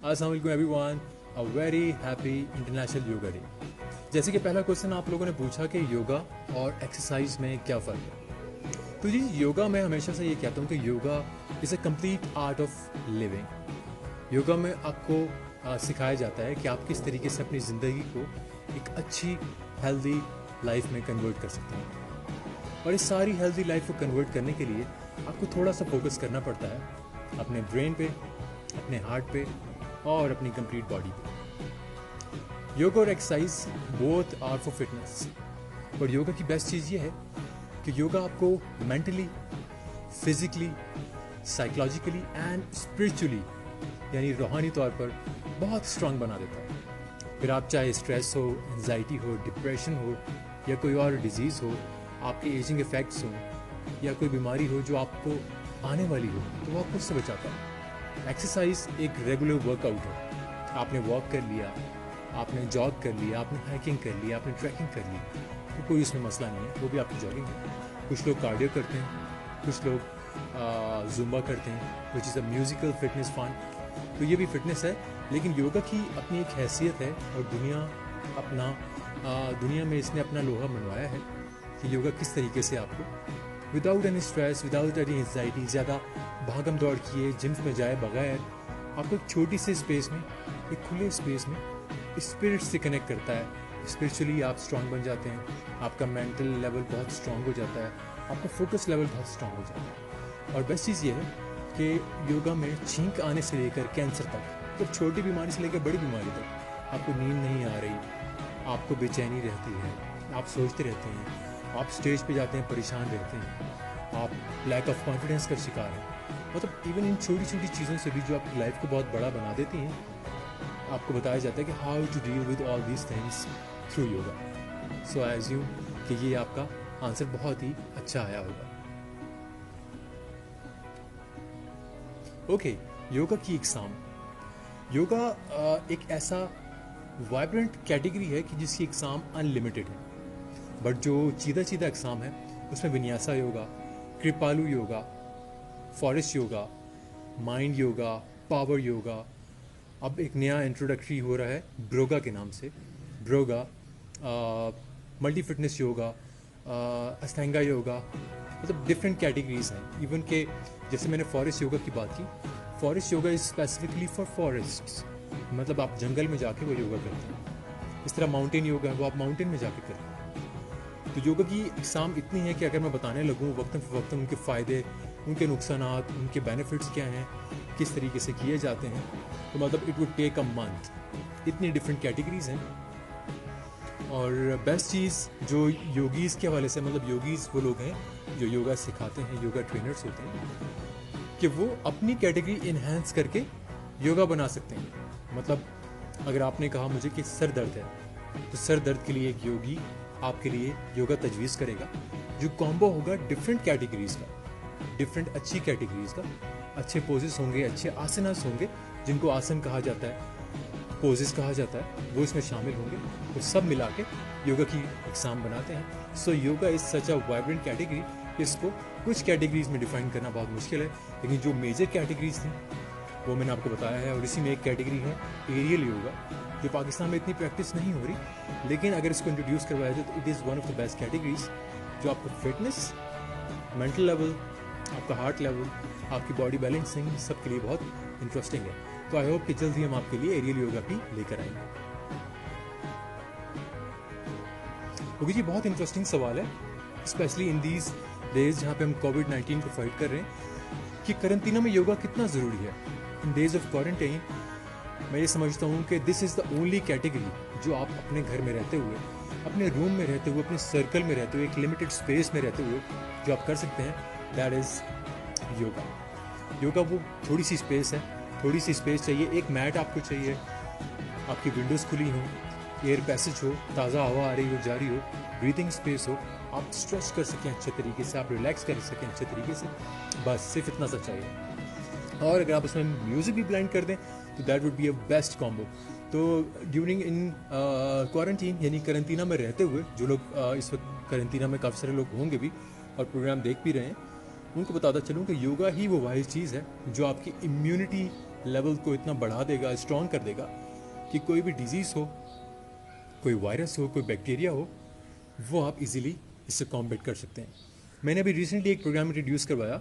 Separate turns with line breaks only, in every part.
अस्सलाम वालेकुम everyone, a very happy international yoga day. जैसे कि पहला क्वेश्चन आप लोगों ने पूछा कि योगा और एक्सरसाइज में क्या फ़र्क है। तो जी, योगा में हमेशा से ये कहता हूँ कि yoga is a complete art of living. Yoga में आपको सिखाया जाता है कि आप किस तरीके से अपनी ज़िंदगी को एक अच्छी हेल्दी लाइफ में कन्वर्ट कर सकते हैं। और इस सारी हेल्दी लाइफ को कन्वर्ट करने के लिए आपको थोड़ा सा फोकस करना पड़ता है अपने ब्रेन पे, अपने हार्ट पे और अपनी कंप्लीट बॉडी पे। योगा और exercise both are for fitness. और योगा की बेस्ट चीज़ ये है कि योगा आपको mentally, physically, psychologically and spiritually यानी रूहानी तौर पर बहुत स्ट्रांग बना देता है। फिर आप चाहे स्ट्रेस हो, एंजाइटी हो, डिप्रेशन हो या कोई और डिजीज़ हो, आपके एजिंग इफेक्ट्स हों या कोई बीमारी हो जो आपको आने वाली हो, तो वो आपको उससे बचाता है। एक्सरसाइज एक रेगुलर वर्कआउट है। आपने वॉक कर लिया, आपने जॉग कर लिया, आपने हाइकिंग कर लिया, आपने ट्रैकिंग कर ली, तो कोई इसमें मसला नहीं है, वो भी आपकी जॉगिंग है। कुछ लोग कार्डियो करते हैं, कुछ लोग जुम्बा करते हैं, which is a musical fitness fun. तो ये भी फिटनेस है, लेकिन योगा की अपनी एक हैसियत है और दुनिया में इसने अपना लोहा मनवाया है कि योगा किस तरीके से आपको without any stress, without any anxiety, ज़्यादा भागम दौड़ किए जिम्स में जाए बगैर आपको एक छोटी सी स्पेस में, एक खुले स्पेस में स्पिरिट से कनेक्ट करता है। स्पिरिचुअली आप स्ट्रांग बन जाते हैं, आपका मेंटल लेवल बहुत स्ट्रांग हो जाता है, आपका फोकस लेवल बहुत स्ट्रांग हो जाता है। और बेस्ट चीज़ ये है कि योगा में छींक आने से लेकर कैंसर तक, तो छोटी बीमारी से लेकर बड़ी बीमारी तक, आपको नींद नहीं आ रही, आपको बेचैनी रहती है, आप सोचते रहते हैं, आप स्टेज पे जाते हैं परेशान रहते हैं, आप लैक ऑफ कॉन्फिडेंस का शिकार हैं। मतलब इवन इन छोटी छोटी चीज़ों से भी जो आपकी लाइफ को बहुत बड़ा बना देती हैं, आपको बताया जाता है कि how to deal with all these things through yoga. So I assume कि ये आपका आंसर बहुत ही अच्छा आया होगा। ओके, योगा की एग्ज़ाम। योगा एक ऐसा वाइब्रेंट कैटेगरी है कि जिसकी एग्ज़ाम अनलिमिटेड है। बट जो सीधा सीधा एग्ज़ाम है उसमें विन्यासा योगा, कृपालु yoga, forest yoga, mind yoga, power yoga, अब एक नया इंट्रोडक्टरी हो रहा है ब्रोगा के नाम से, ब्रोगा, मल्टी फिटनेस योगा, अष्टांगा योगा, मतलब डिफरेंट कैटेगरीज हैं। इवन के जैसे मैंने फॉरेस्ट योगा की बात की, forest yoga is specifically for forests, मतलब आप जंगल में जाके वो योगा करते हैं। इस तरह माउंटेन योगा है, वो आप माउंटेन में जाके करते हैं। तो योगा की इकसाम इतनी है कि अगर मैं बताने लगूँ वक्तन फ़वक्तन उनके फ़ायदे, उनके नुकसानात, उनके बेनिफिट्स क्या हैं, किस तरीके से किए जाते हैं, तो मतलब it would take a month. इतनी डिफरेंट कैटेगरीज हैं। और बेस्ट चीज़ जो योगीज़ के हवाले से, मतलब योगीज़ वो लोग हैं जो योगा सिखाते हैं, योगा ट्रेनर्स होते हैं, कि वो अपनी कैटेगरी इन्हेंस करके योगा बना सकते हैं। मतलब अगर आपने कहा मुझे कि सर दर्द है, तो सर दर्द के लिए एक योगी आपके लिए योगा तजवीज़ करेगा, जो कॉम्बो होगा डिफरेंट कैटेगरीज का, डिफरेंट अच्छी कैटेगरीज का। अच्छे पोजेस होंगे, अच्छे आसनास होंगे, जिनको आसन कहा जाता है, पोजेस कहा जाता है, वो इसमें शामिल होंगे। वो सब मिला के योगा की एग्ज़ाम बनाते हैं। So yoga is such a vibrant category, इसको कुछ कैटेगरीज में डिफाइन करना बहुत मुश्किल है, लेकिन जो मेजर कैटेगरीज थी वो मैंने आपको बताया है। और इसी में एक कैटेगरी है एरियल योगा, जो पाकिस्तान में इतनी प्रैक्टिस नहीं हो रही, लेकिन अगर इसको इंट्रोड्यूस करवाया जाए तो it is one of the best categories, जो आपको फिटनेस, मेंटल लेवल, आपका हार्ट लेवल, आपकी बॉडी बैलेंसिंग, सब के लिए बहुत इंटरेस्टिंग है। तो आई होप कि जल्द ही हम आपके लिए एरियल योगा भी लेकर आएंगे। ओके जी, बहुत इंटरेस्टिंग सवाल है, स्पेशली इन दीज डेज जहाँ पे हम कोविड-19 को फाइट कर रहे हैं, कि करंटीना में योगा कितना ज़रूरी है। इन डेज ऑफ क्वारंटाइन मैं ये समझता हूँ कि this is the only category जो आप अपने घर में रहते हुए, अपने रूम में रहते हुए, अपने सर्कल में रहते हुए, एक लिमिटेड स्पेस में रहते हुए जो आप कर सकते हैं, दैट इज़ योगा। योगा वो थोड़ी सी स्पेस है, थोड़ी सी स्पेस चाहिए, एक मैट आपको चाहिए, आपकी विंडोज़ खुली हो, एयर पैसेज हो, ताज़ा हवा आ रही हो, जा रही हो, ब्रीथिंग स्पेस हो, आप स्ट्रेच कर सकें अच्छे तरीके से, आप रिलैक्स कर सकें अच्छे तरीके से, बस सिर्फ इतना सा चाहिए। और अगर आप उसमें म्यूज़िक भी ब्लेंड कर दें तो that would be a best combo. तो ड्यूरिंग इन क्वारंटीन यानी करंटीना में रहते हुए, जो लोग इस वक्त करंटीना में काफ़ी सारे लोग होंगे भी और प्रोग्राम देख भी रहे हैं, उनको बताता चलूँ कि योगा ही वो वाहिद चीज़ है जो आपकी इम्यूनिटी लेवल को इतना बढ़ा देगा, स्ट्रॉन्ग कर देगा कि कोई भी डिजीज़ हो, कोई वायरस हो, कोई बैक्टीरिया हो, वो आप इजीली इससे कॉम्बैट कर सकते हैं। मैंने अभी रिसेंटली एक प्रोग्राम इंट्रोड्यूस करवाया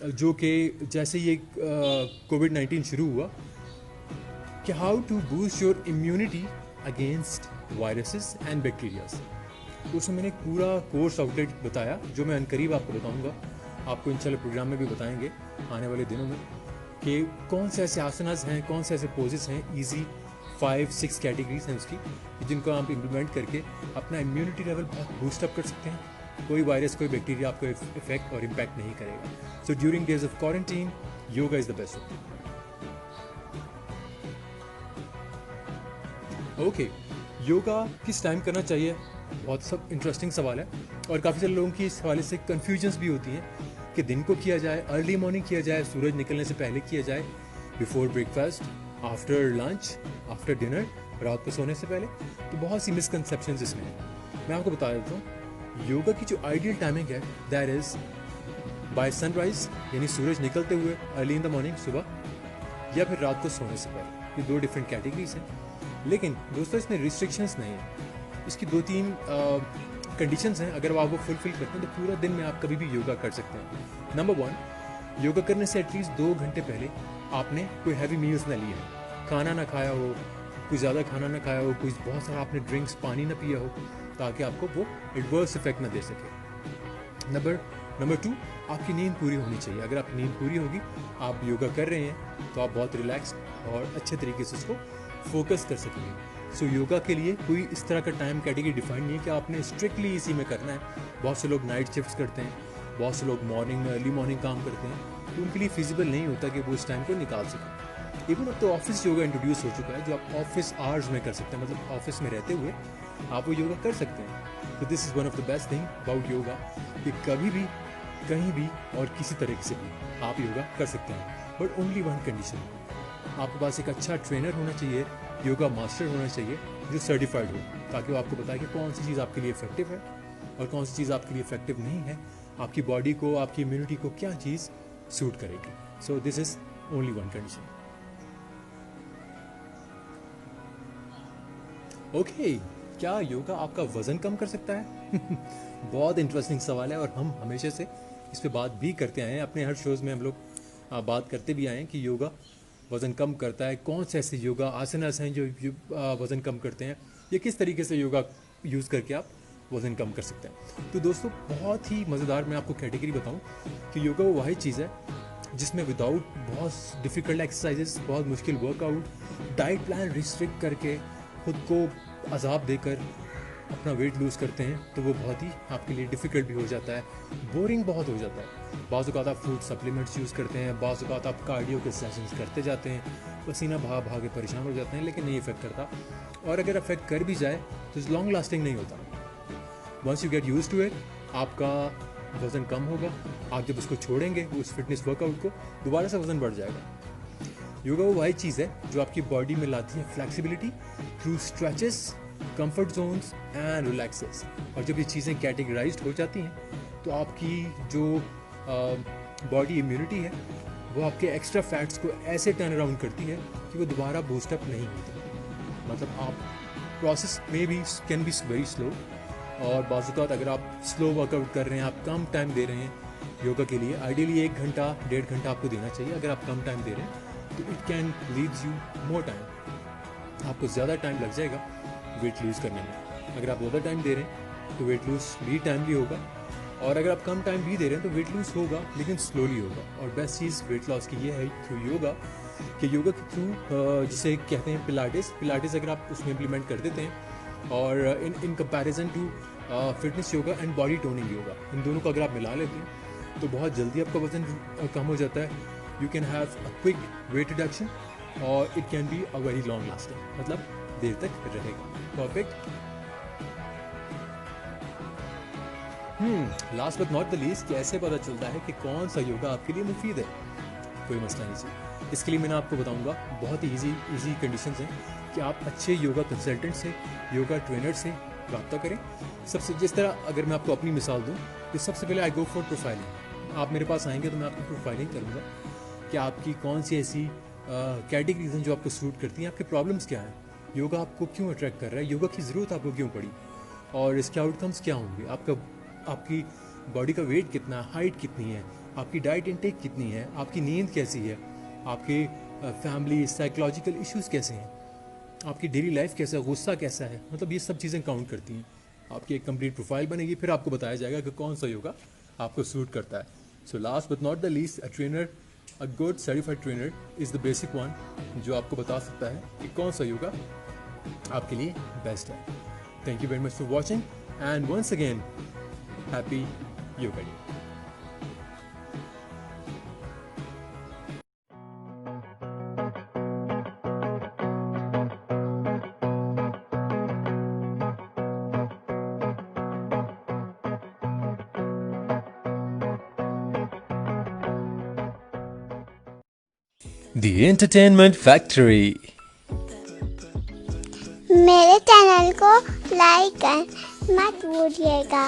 जो कि जैसे ये कोविड-19 शुरू हुआ कि how to boost your immunity against viruses and bacterias. तो उसमें मैंने एक पूरा कोर्स आउटलेट बताया जो मैं अनकरीब आपको बताऊंगा, आपको इंशाल्लाह प्रोग्राम में भी बताएंगे आने वाले दिनों में कि कौन से ऐसे आसनास हैं, कौन से ऐसे पोजेस हैं, ईजी 5-6 कैटेगरीज हैं उसकी, जिनको आप इम्प्लीमेंट करके अपना इम्यूनिटी लेवल बहुत बूस्टअप कर सकते हैं। कोई वायरस, कोई बैक्टीरिया आपको इफेक्ट और इम्पैक्ट नहीं करेगा। So during days of quarantine yoga is the best option. Okay, yoga किस टाइम करना चाहिए, बहुत सब इंटरेस्टिंग सवाल है और काफ़ी सारे लोगों की इस हवाले से कन्फ्यूजन्स भी होती हैं कि दिन को किया जाए, अर्ली मॉर्निंग किया जाए, सूरज निकलने से पहले किया जाए, before breakfast, after lunch, after dinner, रात को सोने से पहले। तो बहुत सी मिसकंसेप्शंस इसमें हैं। मैं आपको बता देता हूँ, योगा की जो आइडियल टाइमिंग है दैट इज़ बाय सनराइज, यानी सूरज निकलते हुए अर्ली इन द मॉर्निंग, सुबह, या फिर रात को सोने से पहले। ये दो डिफरेंट कैटेगरीज हैं, लेकिन दोस्तों इसमें रिस्ट्रिक्शंस नहीं है। इसकी 2-3 कंडीशंस हैं, अगर आप वो फुलफिल करते हैं तो पूरा दिन में आप कभी भी योगा कर सकते हैं। नंबर 1, योगा करने से एटलीस्ट 2 घंटे पहले आपने कोई हैवी मील्स ना लिए हैं, खाना ना खाया हो, कोई ज़्यादा खाना ना खाया हो, कोई बहुत सारा आपने ड्रिंक्स, पानी ना पिया हो, ताकि आपको वो एडवर्स इफेक्ट ना दे सके। नंबर 2, आपकी नींद पूरी होनी चाहिए। अगर आपकी नींद पूरी होगी, आप योगा कर रहे हैं, तो आप बहुत रिलैक्स और अच्छे तरीके से उसको फोकस कर सकेंगे। सो योगा के लिए कोई इस तरह का टाइम कैटेगरी डिफाइन नहीं है कि आपने स्ट्रिक्टली इसी में करना है। बहुत से लोग नाइट शिफ्ट्स करते हैं, बहुत से लोग मॉर्निंग में, अर्ली मॉर्निंग काम करते हैं, तो उनके लिए फिजिबल नहीं होता कि वो उस टाइम को निकाल सकें। इवन अब तो ऑफिस योगा इंट्रोड्यूस हो चुका है, जो आप ऑफिस आवर्स में कर सकते हैं, मतलब ऑफिस में रहते हुए आप वो योगा कर सकते हैं। तो this is one of the best thing about yoga कि कभी भी, कहीं भी और किसी तरीके से भी आप योगा कर सकते हैं, बट ओनली वन कंडीशन, आपके पास एक अच्छा ट्रेनर होना चाहिए, योगा मास्टर होना चाहिए जो सर्टिफाइड हो, ताकि वो आपको बताए कि कौन सी चीज़ आपके लिए इफेक्टिव है और कौन सी चीज़ आपके लिए इफेक्टिव नहीं है, आपकी बॉडी को, आपकी इम्यूनिटी को क्या चीज़ सूट करेगी। So this is only one condition. Okay, क्या योगा आपका वजन कम कर सकता है? बहुत इंटरेस्टिंग सवाल है और हम हमेशा से इस पर बात भी करते आए हैं। अपने हर शोज़ में हम लोग बात करते भी आए हैं कि योगा वज़न कम करता है, कौन से ऐसे योगा आसनास हैं जो वज़न कम करते हैं, या किस तरीके से योगा यूज़ करके आप वज़न कम कर सकते हैं। तो दोस्तों बहुत ही मज़ेदार मैं आपको कैटेगरी बताऊं कि योगा वो वही चीज़ है जिसमें विदाउट बहुत डिफ़िकल्ट एक्सरसाइजेस, बहुत मुश्किल वर्कआउट, डाइट प्लान रिस्ट्रिक्ट करके खुद को अजाब देकर अपना वेट लूज़ करते हैं, तो वो बहुत ही आपके लिए डिफ़िकल्ट भी हो जाता है, बोरिंग बहुत हो जाता है। बाज़ औक़ात आप फूड सप्लीमेंट्स यूज़ करते हैं, बाज़ औक़ात आप कार्डियो के सेशंस करते जाते हैं, पसीना भा के परेशान हो जाते हैं, लेकिन नहीं इफेक्ट करता, और अगर इफेक्ट कर भी जाए तो लॉन्ग लास्टिंग नहीं होता। Once you get used to it, आपका वज़न कम होगा, आप जब उसको छोड़ेंगे उस फिटनेस वर्कआउट को, दोबारा से वज़न बढ़ जाएगा। योगा वो वही चीज़ है जो आपकी बॉडी में लाती है flexibility through stretches, comfort Jones and relaxes. और जब ये चीज़ें कैटेगराइज्ड हो जाती हैं तो आपकी जो बॉडी इम्यूनिटी है वो आपके एक्स्ट्रा फैट्स को ऐसे टर्न अराउंड करती है कि वो दोबारा बूस्टअप नहीं होती। मतलब आप प्रोसेस में भी कैन बी वेरी स्लो, और बाज़ अगर आप स्लो वर्कआउट कर रहे हैं, आप कम टाइम दे रहे हैं योगा के लिए, आइडियली 1 घंटा 1.5 घंटा आपको देना चाहिए। अगर आप कम टाइम दे रहे हैं तो it can leads you more time, आपको ज़्यादा टाइम लग जाएगा वेट लूज़ करने में। अगर आप ज़्यादा टाइम दे रहे हैं तो वेट लूज़ भी टाइम भी होगा, और अगर आप कम टाइम भी दे रहे हैं तो वेट लूज़ होगा लेकिन स्लोली होगा। और बेस्ट चीज़ वेट लॉस की ये है थ्रू योगा कि योगा के थ्रू जिसे कहते हैं पिलाटिस अगर आप उसमें इम्प्लीमेंट कर देते हैं, और in comparison to fitness yoga and body toning yoga, इन दोनों को अगर आप मिला लेते हैं तो बहुत जल्दी आपका वजन कम हो जाता है। You can have a quick weight reduction और it can be a very long lasting, मतलब देर तक रहेगा। Perfect. Last but not the least, कैसे पता चलता है कि कौन सा योगा आपके लिए मुफीद है? कोई मसला नहीं चाहिए, इसके लिए मैं आपको बताऊंगा बहुत ही इजी कंडीशंस हैं कि आप अच्छे योगा कंसल्टेंट से, योगा ट्रेनर से रब्ता करें। सबसे जिस तरह अगर मैं आपको अपनी मिसाल दूं तो सबसे पहले आई गो फॉर प्रोफाइलिंग। आप मेरे पास आएंगे तो मैं आपकी प्रोफाइलिंग करूंगा कि आपकी कौन सी ऐसी कैटेगरीज हैं जो आपको सूट करती हैं, आपके प्रॉब्लम्स क्या हैं, योगा आपको क्यों अट्रैक्ट कर रहा है, योगा की ज़रूरत आपको क्यों पड़ी, और इसके आउटकम्स क्या होंगे, आपकी बॉडी का वेट कितना है, हाइट कितनी है, आपकी डाइट इंटेक कितनी है, आपकी नींद कैसी है, आपके फैमिली साइकोलॉजिकल इश्यूज़ कैसे हैं, आपकी डेली लाइफ कैसा है, गुस्सा कैसा है, मतलब ये सब चीज़ें काउंट करती हैं। आपकी एक कंप्लीट प्रोफाइल बनेगी, फिर आपको बताया जाएगा कि कौन सा योगा आपको सूट करता है। So last but not the least, a good certified trainer is the basic one, जो आपको बता सकता है कि कौन सा योगा आपके लिए बेस्ट है। Thank you very much for watching and once again happy yoga day. The Entertainment Factory.
मेरे चैनल को लाइक कर मत भूलिएगा।